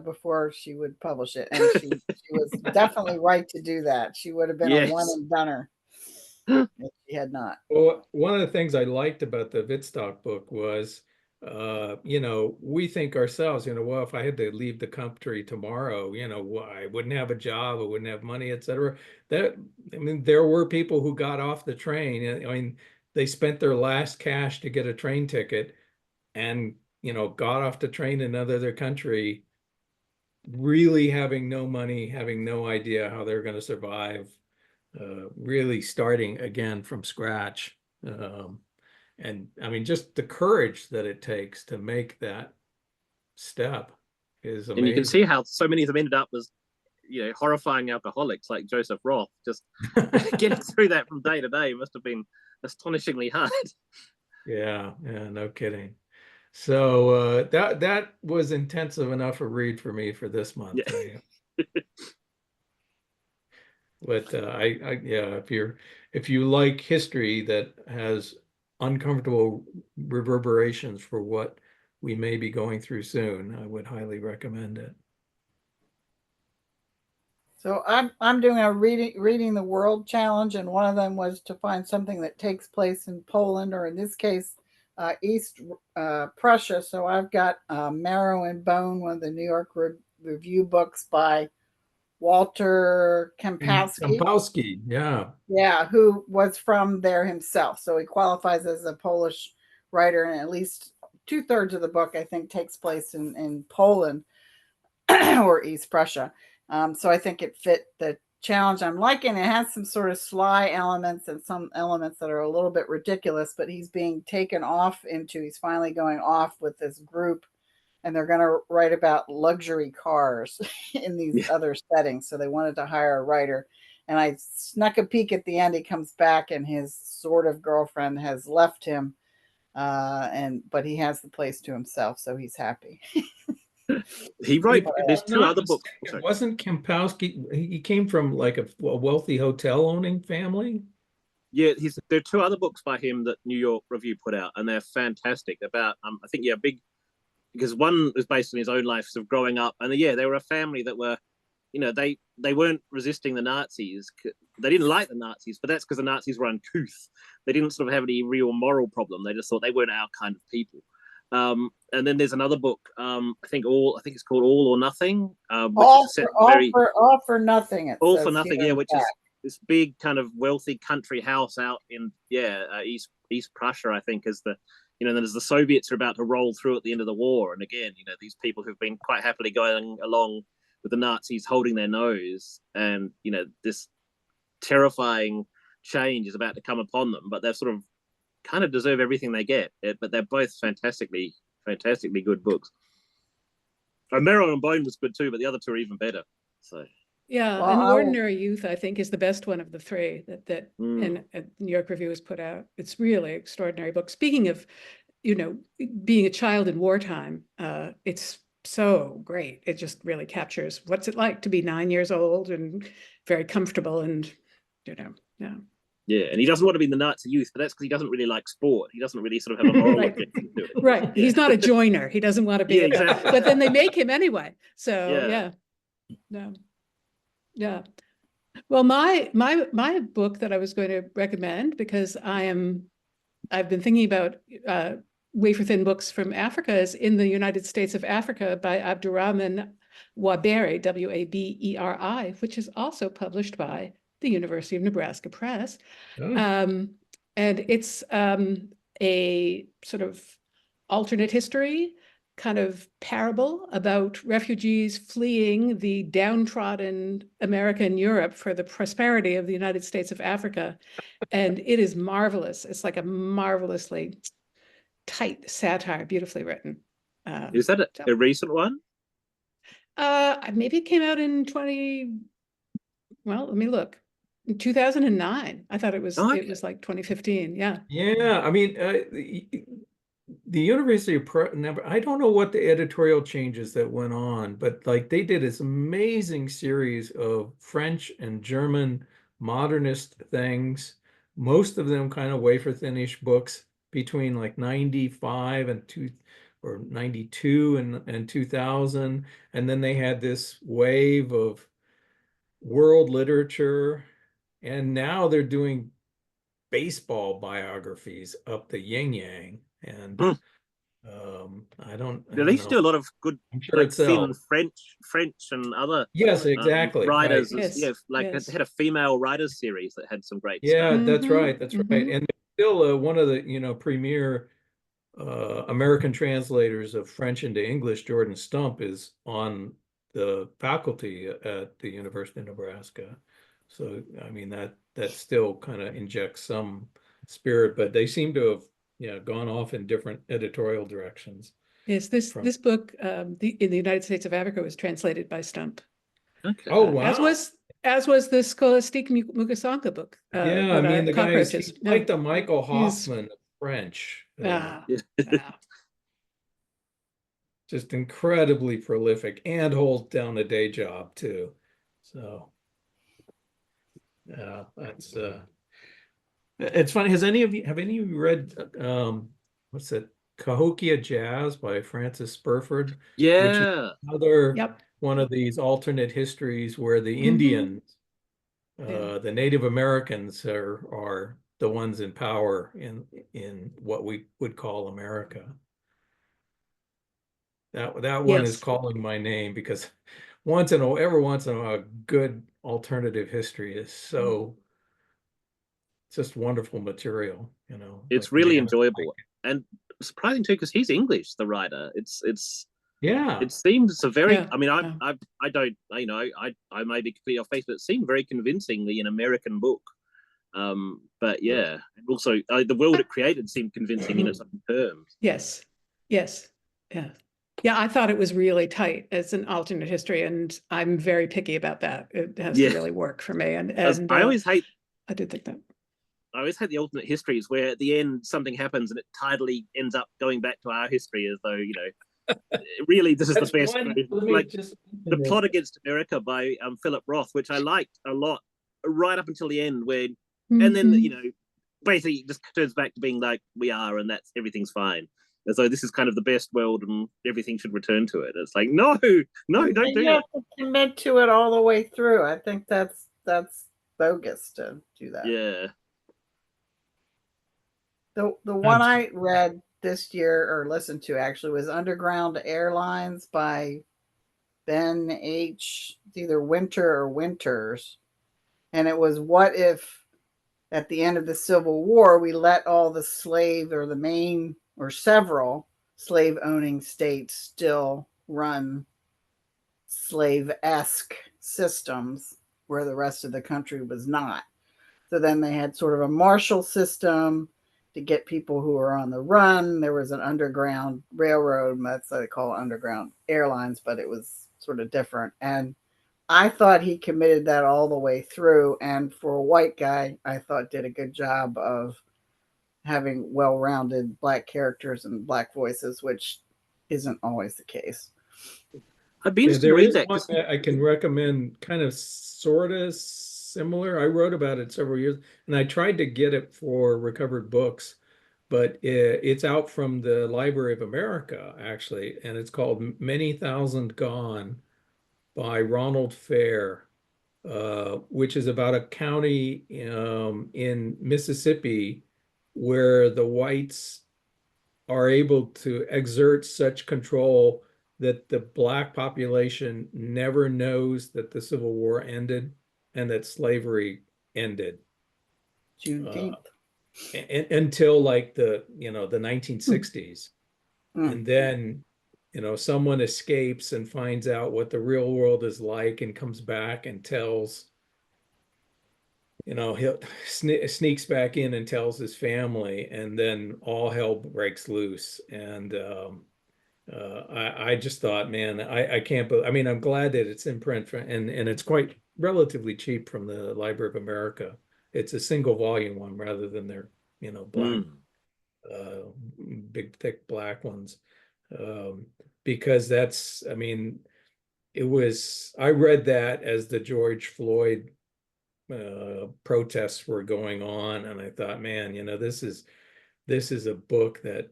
before she would publish it, and she was definitely right to do that. She would have been a one and doneer. She had not. Well, one of the things I liked about the Wittstock book was, we think ourselves, well, if I had to leave the country tomorrow, I wouldn't have a job, I wouldn't have money, etc. There were people who got off the train. They spent their last cash to get a train ticket and, got off the train in another country, really having no money, having no idea how they're going to survive, really starting again from scratch. And just the courage that it takes to make that step is And you can see amazing. how so many of them ended up as, horrifying alcoholics like Joseph Roth. Just getting through that from day to day must have been astonishingly hard. Yeah, no kidding. So that was intensive enough a read for me for this month. Yeah. But yeah, if you like history that has uncomfortable reverberations for what we may be going through soon, I would highly recommend it. So I'm doing a reading the world challenge, and one of them was to find something that takes place in Poland, or in this case, East Prussia. So I've got Marrow and Bone, one of the New York Review books by Walter Kempowski. Kempowski, yeah. Yeah, who was from there himself. So he qualifies as a Polish writer, and at least 2/3 of the book, I think, takes place in Poland or East Prussia. So I think it fit the challenge I'm liking. It has some sort of sly elements and some elements that are a little bit ridiculous, but he's finally going off with this group, and they're going to write about luxury cars in these other settings. So they wanted to hire a writer. And I snuck a peek at the end. He comes back and his sort of girlfriend has left him. But he has the place to himself, so he's happy. He wrote, there's two other books. It wasn't Kempowski, he came from like a wealthy hotel owning family. Yeah, there are two other books by him that New York Review put out, and they're fantastic. About I think big, because one was based on his own life of growing up, and they were a family that were, they weren't resisting the Nazis. They didn't like the Nazis, but that's because the Nazis were uncouth. They didn't sort of have any real moral problem. They just thought they weren't our kind of people. And then there's another book. I think it's called All or Nothing. All for Nothing. All for Nothing. Yeah, which is this big kind of wealthy country house out in East Prussia. I think is the then as the Soviets are about to roll through at the end of the war, and again these people who've been quite happily going along with the Nazis holding their nose, and this terrifying change is about to come upon them, but they're sort of kind of deserve everything they get. But they're both fantastically good books. Marrow and Bone was good too, but the other two are even better. So yeah, An Ordinary Youth, I think, is the best one of the three that New York Review has put out. It's really extraordinary book. Speaking of, being a child in wartime, it's so great. It just really captures what's it like to be 9 years old and very comfortable, and yeah. Yeah, and he doesn't want to be in the Nazi youth, but that's because he doesn't really like sport. He doesn't really sort of have a moral objection to it. Right. Yeah. He's not a joiner. He doesn't want to be. Exactly. But then they make him anyway. So yeah. Well, my book that I was going to recommend, because I've been thinking about wafer thin books from Africa, is In the United States of Africa by Abdurrahman Waberi, Waberi, which is also published by the University of Nebraska Press. Oh. And it's a sort of alternate history kind of parable about refugees fleeing the downtrodden America and Europe for the prosperity of the United States of Africa. And it is marvelous. It's like a marvelously tight satire, beautifully written. Is that a recent one? Maybe it came out in let me look. In 2009. I thought it was it was like 2015. Yeah. Yeah, the University of I don't know what the editorial changes that went on, but like they did this amazing series of French and German modernist things, most of them kind of wafer thin-ish books between like 95 and 92 and 2000. And then they had this wave of world literature, and now they're doing baseball biographies up the yin yang, and Hmm. I don't They used to know. do a lot of good, I'm sure like it sells. French and other Yes, exactly. Right. writers. Yes, Like yes. they had a female writers series that had some great Yeah, stuff. that's Mhm, right. That's right. mhm. And they're still one of the, premier American translators of French into English. Jordan Stump is on the faculty at the University of Nebraska. So, I mean, that still kind of injects some spirit, but they seem to have, gone off in different editorial directions Yes, this from. this book, in the United States of Africa, was translated by Stump. Okay. Oh, As wow. was the Scholastique Mukasanga book. Yeah, I mean, the guy is Cockroaches. he's like the Michael He's Hoffman of French. Yeah. Just incredibly prolific and holds down a day job too. So that's it's funny. Have any of you read what's it, Cahokia Jazz by Francis Spurford, which is Yeah. another Yep. one of these alternate histories where the Mhm. Indians, Yeah. the Native Americans are the ones in power in what we would call America. That one is Yes. calling my name because every once in a while, good alternative history is so just wonderful material, It's like jazz. really enjoyable and surprising too, because he's English, the writer. Yeah, It seems a very. Yeah. I mean, Yeah. I don't. I may be completely off base, but it seemed very convincingly an American book. But yeah, and also the world it created seemed convincing in its own terms. Yes. Yes. Yeah. Yeah, I thought it was really tight as an alternate history, and I'm very picky about that. It has to Yeah, really work for me. And I always hate. I did think that. I always hate the alternate histories where at the end something happens and it tidily ends up going back to our history, as though really this is that's the best. one. Let me Like just The mention Plot this. Against America by Philip Roth, which I liked a lot, right up until the end, where and then Mhm. basically it just turns back to being like we are, and everything's fine. As though this is kind of the best world and everything should return to it. It's like no, don't And do you that. have to commit to it all the way through. I think that's bogus to do that. Yeah. The one I read this year or listened to actually was Underground Airlines by Ben H. It's either Winter or Winters. And it was what if at the end of the Civil War we let all the slave or the main or several slave owning states still run slave-esque systems where the rest of the country was not. So then they had sort of a marshal system to get people who were on the run. There was an underground railroad, that's what they call it, underground airlines, but it was sort of different. And I thought he committed that all the way through. And for a white guy, I thought did a good job of having well-rounded black characters and black voices, which isn't always the case. I'd be Yeah, interested to there read is that one because that I can recommend, kind of sort of similar. I wrote about it several years, and I tried to get it for Recovered Books, but it's out from the Library of America, actually, and it's called Many Thousand Gone by Ronald Fair, which is about a county in Mississippi where the whites are able to exert such control that the black population never knows that the Civil War ended and that slavery ended uh, Juneteenth. until like the 1960s. Mm. And then someone escapes and finds out what the real world is like and comes back and tells, he'll sneaks back in and tells his family, and then all hell breaks loose. And I just thought, man, I can't I mean, I'm glad that it's in print and it's quite relatively cheap from the Library of America. It's a single volume one rather than their, black, uh, big, thick black ones. Um, because I mean, I read that as the George Floyd protests were going on, and I thought, man, this is a book that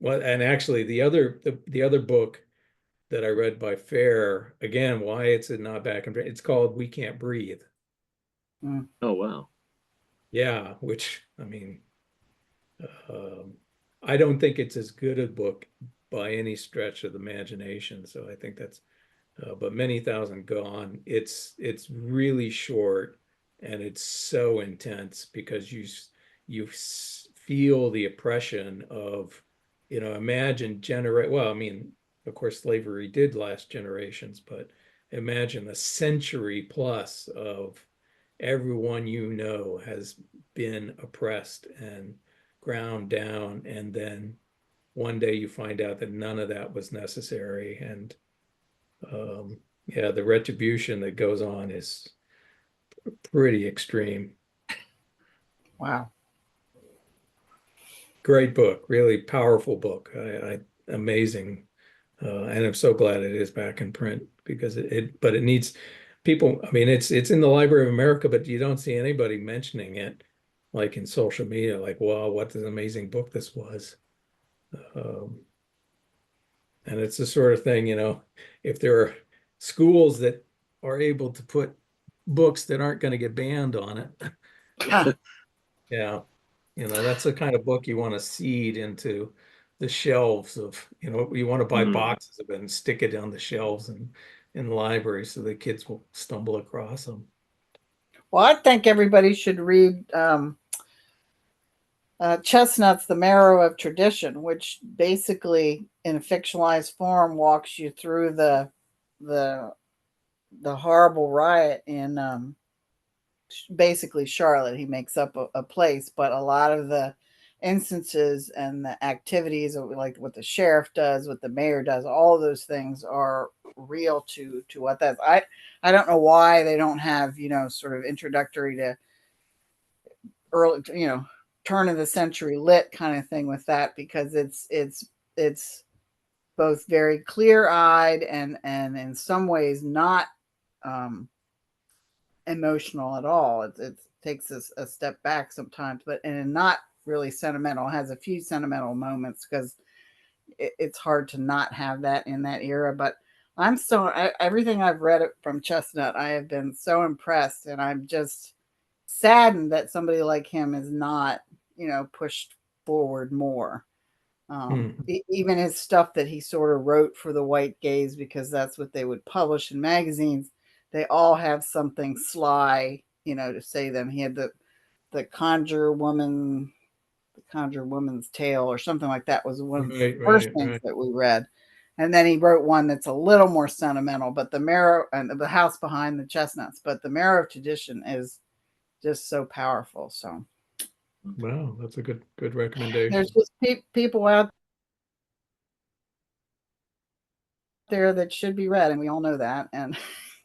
well, and actually the other book that I read by Fair, again, why it's not back in print, it's called We Can't Breathe. Mm. oh wow. Yeah, which, I mean, um, I don't think it's as good a book by any stretch of the imagination. So I think that's, but Many Thousand Gone, it's really short and it's so intense because feel the oppression of, imagine well, I mean, of course, slavery did last generations, but imagine a century plus of everyone has been oppressed and ground down, and then one day you find out that none of that was necessary, and yeah, the retribution that goes on is pretty extreme. Wow. Great book, really powerful book. Amazing, and I'm so glad it is back in print because but it needs people. I mean, it's in the Library of America, but you don't see anybody mentioning it, like in social media, like, wow, what an amazing book this was. Um, and it's the sort of thing, if there are schools that are able to put books that aren't going to get banned on it, Huh. yeah, that's the kind of book you want to seed into the shelves of, you want to buy boxes of it and stick it on the shelves and in the library so the kids will stumble across them. Well, I think everybody should read Chestnut's The Marrow of Tradition, which basically, in a fictionalized form, walks you through the horrible riot in basically Charlotte. He makes up a place, but a lot of the instances and the activities of like what the sheriff does, what the mayor does, all of those things are real to what that's. I don't know why they don't have sort of introductory to early turn of the century lit kind of thing with that, because it's both very clear-eyed and in some ways not um emotional at all. It takes us a step back sometimes, but and not really sentimental. It has a few sentimental moments because it's hard to not have that in that era. But everything I've read from Chestnut, I have been so impressed, and I'm just saddened that somebody like him is not, pushed forward more. Even his stuff that he sort of wrote for the white gaze, because that's what they would publish in magazines, they all have something sly, to say them. He had the Conjure Woman, the Conjure Woman's Tale, or something like that was one of the first things that we read. And then he wrote one that's a little more sentimental, but the Marrow and the House Behind the Chestnuts, but the Marrow of Tradition is just so powerful. So, wow, that's a good recommendation. there's just people out there that should be read, and we all know that. And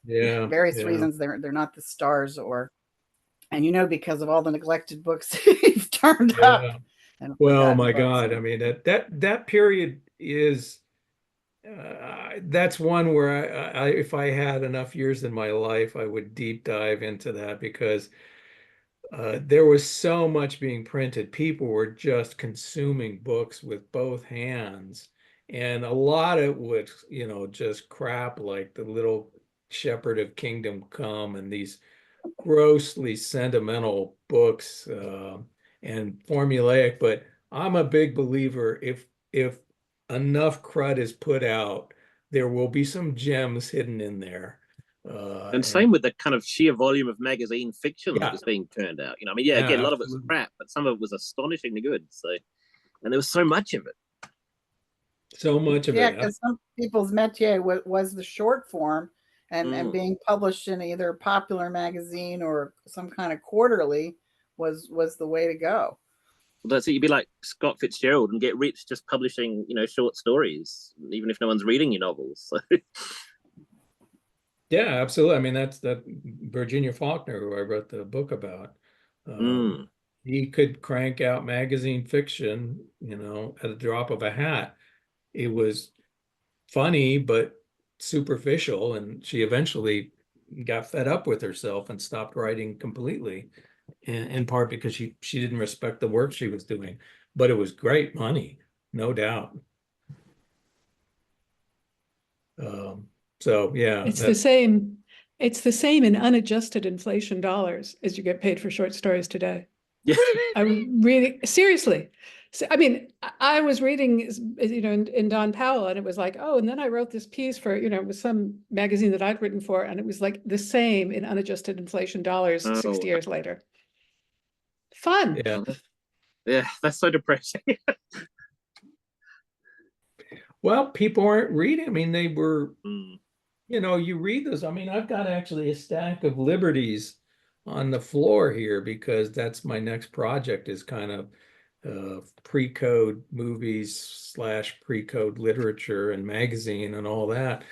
Yeah, various reasons they're not the stars, and because of all the neglected books he's turned up. And well, my God, I mean that period is. That's one where if I had enough years in my life, I would deep dive into that because there was so much being printed. People were just consuming books with both hands, and a lot of it was, just crap like The Little Shepherd of Kingdom Come and these grossly sentimental books and formulaic. But I'm a big believer if enough crud is put out, there will be some gems hidden in there. And same with the kind of sheer volume of magazine fiction that was being turned out. I mean, again, a lot of it's crap, but some of it was astonishingly good. So, and there was so much of it. So much of it. Yeah, because some people's métier was the short form, and being published in either a popular magazine or some kind of quarterly was the way to go. Well, that's it. You'd be like Scott Fitzgerald and get rich just publishing, short stories, even if no one's reading your novels. So. Yeah, absolutely. I mean, that's that Virginia Faulkner, who I wrote the book about. He could crank out magazine fiction, at a drop of a hat. It was funny, but superficial, and she eventually got fed up with herself and stopped writing completely, in part because she didn't respect the work she was doing. But it was great money, no doubt. So yeah, it's the same in unadjusted inflation dollars as you get paid for short stories today. Yeah. I'm reading seriously. So, I mean, I was reading, in Don Powell, and it was like, oh, and then I wrote this piece for, it was some magazine that I'd written for, and it was like the same in unadjusted inflation dollars 60 years later. Fun. Yeah. Yeah, that's so depressing. Well, people aren't reading. I mean, they were, Mm. you read those. I mean, I've got actually a stack of Liberties on the floor here because that's my next project is kind of pre-code movies / pre-code literature and magazine and all that.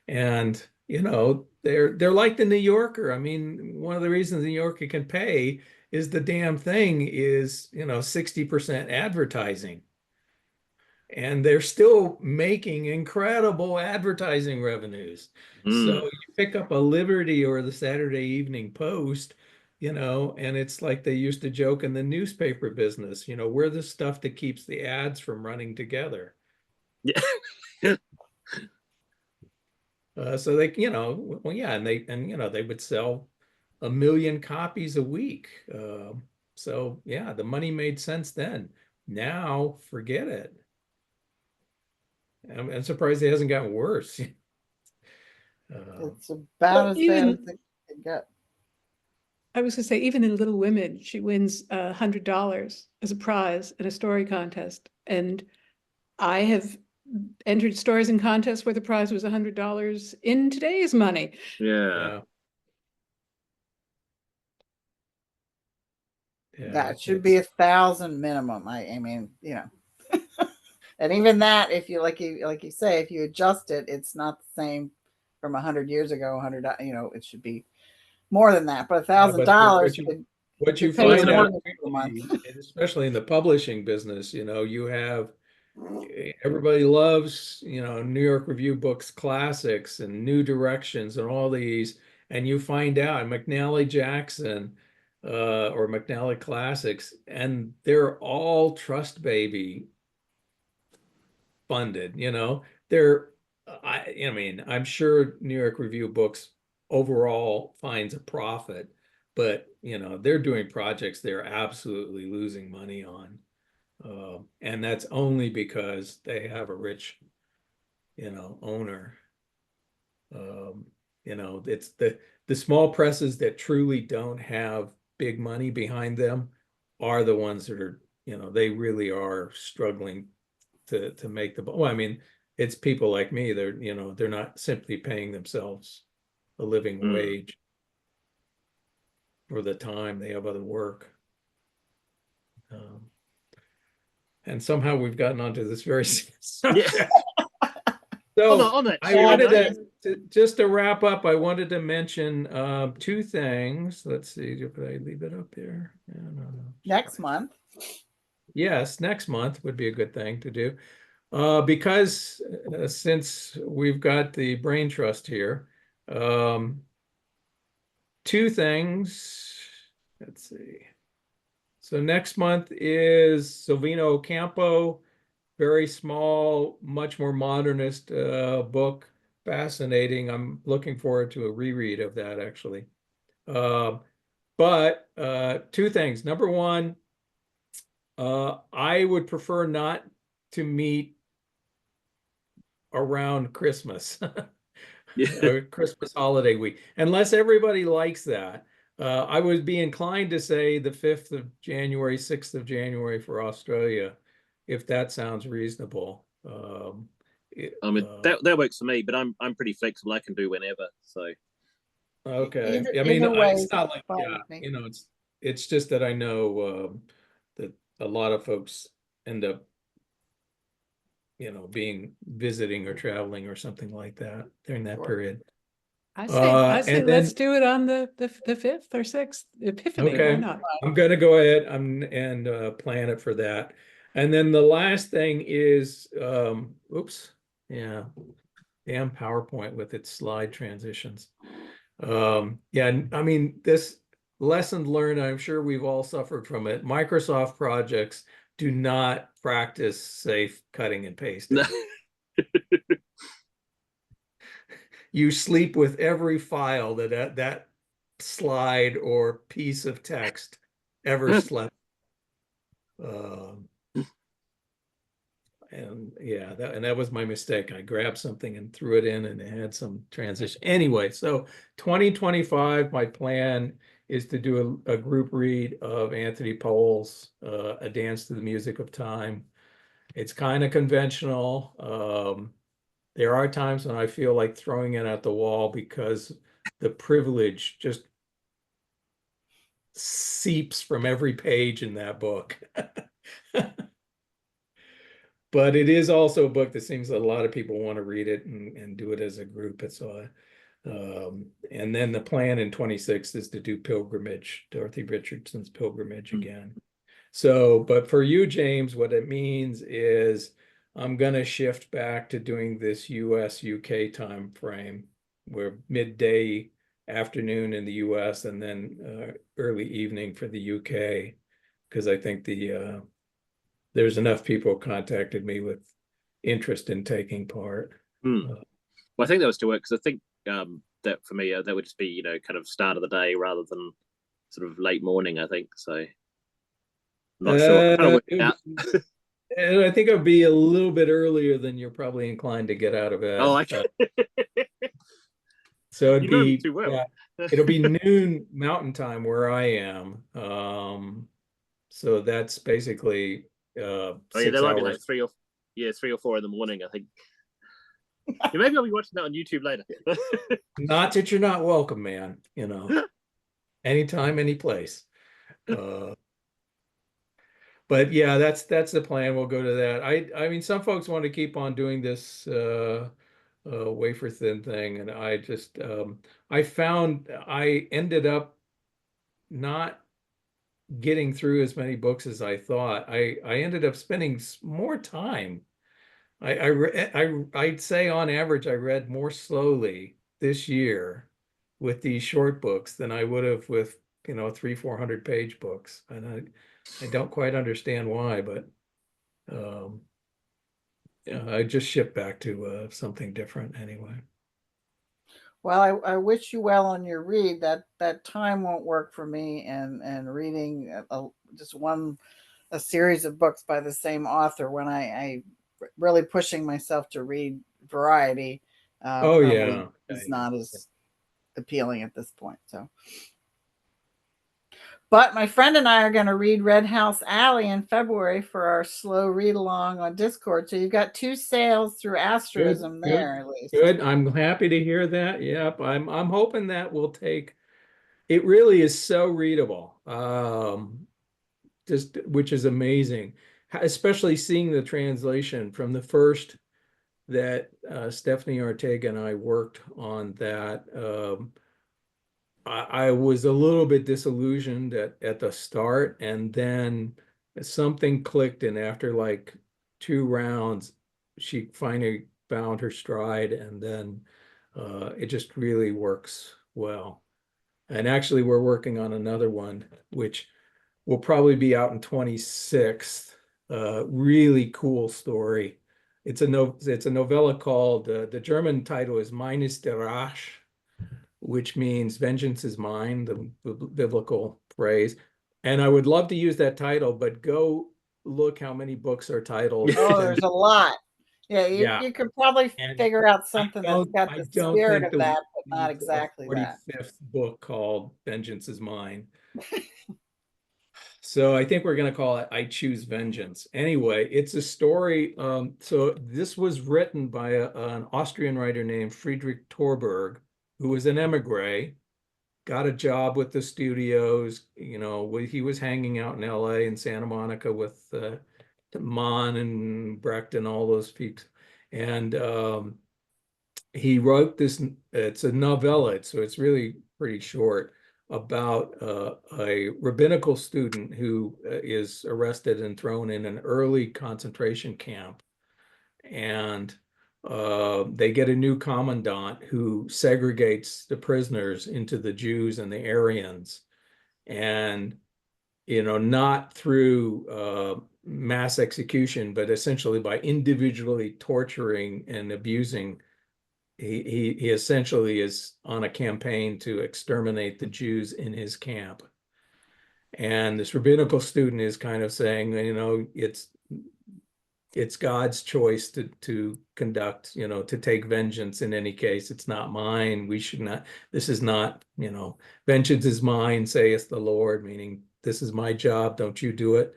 And, they're like the New Yorker. I mean, one of the reasons the New Yorker can pay is the damn thing is, 60% advertising. And they're still making incredible advertising revenues. So you pick up a Liberty or the Saturday Evening Post, and it's like they used to joke in the newspaper business, we're the stuff that keeps the ads from running together. Yeah. So they, well, yeah, and they would sell 1 million copies a week. So yeah, the money made sense then. Now, forget it. I'm surprised it hasn't gotten worse. It's about Well, as bad as it can get. I was going to say, even in Little Women, she wins $100 as a prize in a story contest. And I have entered stories in contests where the prize was $100 in today's money. Yeah. That should be 1,000 minimum. I mean, and even that, if you like you say, if you adjust it, it's not the same from 100 years ago. It should be more than that. But $1,000 what you pay find your out, mortgage for a month. especially in the publishing business, you have everybody loves, New York Review Books classics and New Directions and all these, and you find out McNally Jackson or McNally Classics, and they're all Trust Baby funded. I mean, I'm sure New York Review Books overall finds a profit, but they're doing projects they're absolutely losing money on. And that's only because they have a rich, owner. It's the small presses that truly don't have big money behind them are the ones that are, they really are struggling to make well, I mean, it's people like me. They're not simply paying themselves a living wage for the time they have other work. And somehow we've gotten onto this very subject. Yeah. So on that, I wanted just to wrap up, I wanted to mention 2 things. Let's see, did I leave it up there? Yeah, no. Next month. Yes, next month would be a good thing to do. Because since we've got the Brain Trust here, 2 things. Let's see. So next month is Silvino Campo, very small, much more modernist book. Fascinating. I'm looking forward to a reread of that, actually. But 2 things. Number one, I would prefer not to meet around Christmas or Christmas holiday week, unless everybody likes that. I would be inclined to say the 5th of January, 6th of January for Australia, if that sounds reasonable. I mean, that works for me, but I'm pretty flexible. I can do whenever. So okay. Either, I mean, either way, it's not like, fine yeah, with me. it's just that I know that a lot of folks end up, being visiting or traveling or something like that during that period. I say and let's then, do it on the 5th or 6th, Epiphany. Why okay, not? I'm gonna go ahead and plan it for that. And then the last thing is, oops, yeah, damn PowerPoint with its slide transitions. Yeah, I mean, this lesson learned, I'm sure we've all suffered from it. Microsoft projects do not practice safe cutting and pasting. You sleep with every file that slide or piece of text ever slept yeah, that was my mistake. I grabbed something and threw it in and it had some transition. Anyway, so 2025, my plan is to do a group read of Anthony Powell's A Dance to the Music of Time. It's kind of conventional. There are times when I feel like throwing it at the wall because the privilege just seeps from every page in that book. But it is also a book that seems that a lot of people want to read it and do it as a group. And then the plan in 26 is to do Pilgrimage, Dorothy Richardson's Pilgrimage again. So, but for you, James, what it means is I'm going to shift back to doing this US UK time frame where midday afternoon in the US and then early evening for the UK, because I think there's enough people contacted me with interest in taking part. Well, I think that was to work because I think that for me that would just be kind of start of the day rather than sort of late morning. I think so. I'm not sure. I'm trying to work it out. And I think it'll be a little bit earlier than you're probably inclined to get out of bed. Oh, okay. So it'd be too well. It'll be noon Mountain Time where I am. So that's basically 6 there might be hours. like 3 or 4 in the morning, I think. Yeah, maybe I'll be watching that on YouTube later. Not that you're not welcome, man. Anytime, any place. But yeah, that's the plan. We'll go to that. I mean, some folks want to keep on doing this wafer thin thing, and I just I found I ended up not getting through as many books as I thought. I ended up spending more time. I'd say on average I read more slowly this year with these short books than I would have with 300-400 page books, and I don't quite understand why, but I just shift back to something different anyway. Well, I wish you well on your read. That time won't work for me, and reading just a series of books by the same author when I really pushing myself to read variety. Probably is not as appealing at this point. So. But my friend and I are going to read Red House Alley in February for our slow read along on Discord. So you've got 2 sales through Asterism there, at least. Good. I'm happy to hear that. Yep. I'm hoping that will take. It really is so readable. Which is amazing, especially seeing the translation from the first that Stephanie Ortega and I worked on that. I was a little bit disillusioned at the start, and then something clicked, and after like 2 rounds, she finally found her stride, and then it just really works well. And actually, we're working on another one, which will probably be out in 26th. Really cool story. It's a novella called, the German title is Mein ist der Rache, which means vengeance is mine, the biblical phrase. And I would love to use that title, but go look how many books are titled. Oh, there's a lot. Yeah, you could probably figure out something that's got the spirit of that, but not exactly that. 45th book called Vengeance is Mine. So I think we're going to call it I Choose Vengeance. Anyway, it's a story. So this was written by an Austrian writer named Friedrich Torberg, who was an emigre, got a job with the studios. He was hanging out in LA and Santa Monica with Mann and Brecht and all those peeps. And he wrote this, it's a novella, so it's really pretty short, about a rabbinical student who is arrested and thrown in an early concentration camp. And they get a new commandant who segregates the prisoners into the Jews and the Aryans. And, not through mass execution, but essentially by individually torturing and abusing. He essentially is on a campaign to exterminate the Jews in his camp. And this rabbinical student is kind of saying, it's it's God's choice to conduct, to take vengeance in any case. It's not mine. We should not, this is not, vengeance is mine, saith the Lord, meaning this is my job, don't you do it.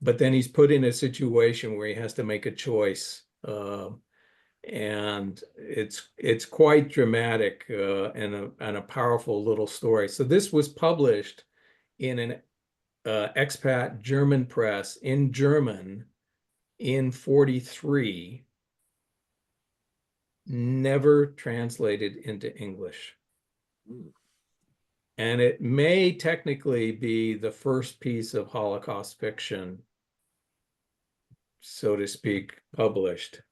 But then he's put in a situation where he has to make a choice. And it's quite dramatic and a powerful little story. So this was published in an expat German press in German in 43, never translated into English. And it may technically be the first piece of Holocaust fiction, so to speak, published.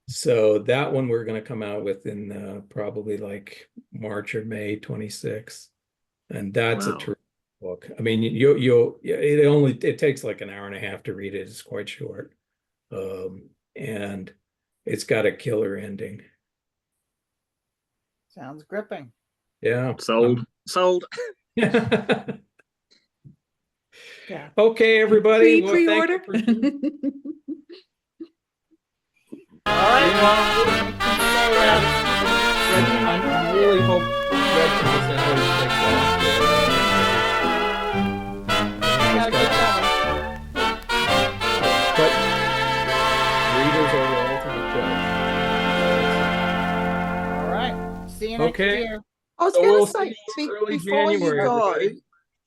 So that one we're going to come out with in probably like March or May 26th. And that's a terrific book. I mean, it takes like an hour and a half to read it. It's quite short. And it's got a killer ending. Sounds gripping. Yeah. Sold. Yeah. Okay, everybody. Pre-order. All right. I really hope Red takes off. Gotta get going. But readers are the ultimate judge. All right. See you next Okay. year. I was So going we'll to say, see you early before you January, go, everybody.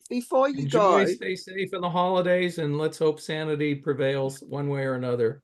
before you Enjoy, go, stay safe in the holidays, and let's hope sanity prevails one way or another.